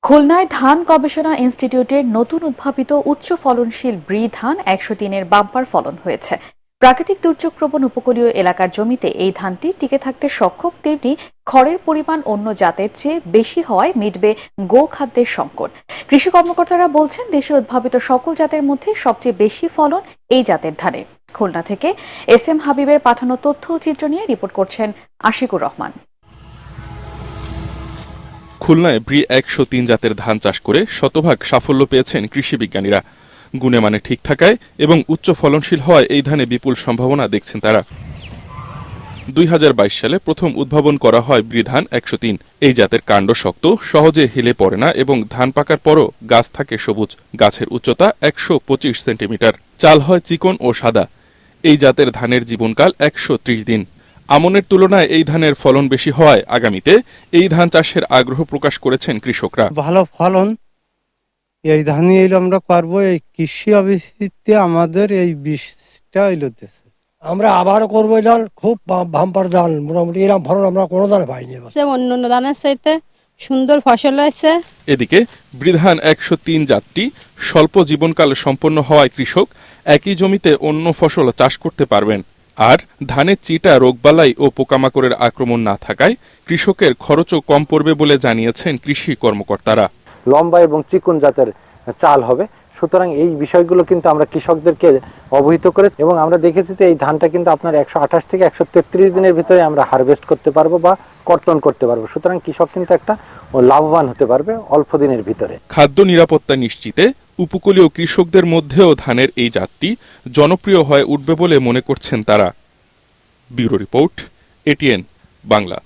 খুলনায় ধান গবেষণা ইনস্টিটিউটের নতুন উদ্ভাবিত উচ্চ ফলনশীল ব্রি ধান ১০৩-এর বাম্পার ফলন হয়েছে। প্রাকৃতিক দুর্যোগ প্রবণ উপকূলীয় এলাকার জমিতে এই ধানটি টিকে থাকতে সক্ষম, তেমনি খড়ের পরিমাণ অন্য জাতের চেয়ে বেশি হওয়ায় মিটবে গো খাদ্যের সংকট। কৃষি কর্মকর্তারা বলছেন, দেশের উদ্ভাবিত সকল জাতের মধ্যে সবচেয়ে বেশি ফলন এই জাতের ধানে। খুলনা থেকে এস.এম. হাবিবের পাঠানো তথ্য ও চিত্র নিয়ে রিপোর্ট করছেন আশিকুর রহমান। খুলনায় ব্রি ১০৩ জাতের ধান চাষ করে শতভাগ সাফল্য পেয়েছেন কৃষি বিজ্ঞানীরা। গুণে মানে ঠিক থাকায় এবং উচ্চ ফলনশীল হওয়ায় এই ধানে বিপুল সম্ভাবনা দেখছেন তারা। ২০২২ সালে প্রথম উদ্ভাবন করা হয় ব্রি ধান ১০৩। এই জাতের কাণ্ড শক্ত, সহজে হেলে পড়ে না এবং ধান পাকার পরও গাছ থাকে সবুজ। গাছের উচ্চতা ১২৫ সেন্টিমিটার। চাল হয় চিকন ও সাদা। এই জাতের ধানের জীবনকাল ১৩০ দিন। আমনের তুলনায় এই ধানের ফলন বেশি হওয়ায় আগামীতে এই ধান চাষের আগ্রহ প্রকাশ করেছেন কৃষকরা। ভালো ফলন এই ধানই আমরা করবো। এই কৃষি অফিসে আমাদের এই বীজটা দিচ্ছে। আমরা আবারও করবো ধান, খুব বাম্পার ধান, মোটামুটি এরকম ফলন আমরা কোনো ধানে পাইনি। অন্য ধানের চাইতে সুন্দর ফসল হয়েছে। এদিকে ব্রি ধান ১০৩ জাতটি স্বল্প জীবনকাল সম্পন্ন হওয়ায় কৃষক একই জমিতে অন্য ফসল চাষ করতে পারবেন। আর ধানের চিটা, রোগবালাই ও পোকামাকড়ের আক্রমণ না থাকায় কৃষকের খরচও কম পড়বে বলে জানিয়েছেন কৃষি কর্মকর্তারা। লম্বা এবং চিকন জাতের চাল হবে, সুতরাং এই বিষয়গুলো কিন্তু আমরা কৃষকদেরকে অবহিত করে এবং আমরা দেখেছি যে এই ধানটা কিন্তু আপনার ১২৮ থেকে ১৩৩ দিনের ভিতরে আমরা হারভেস্ট করতে পারবো বা কর্তন করতে পারবো। সুতরাং কৃষক কিন্তু একটা লাভবান হতে পারবে অল্প দিনের ভিতরে। খাদ্য নিরাপত্তা নিশ্চিতে উপকূলীয় কৃষকদের মধ্যেও ধানের এই জাতটি জনপ্রিয় হয়ে উঠবে বলে মনে করছেন তারা। Bureau report, ATN Bangla.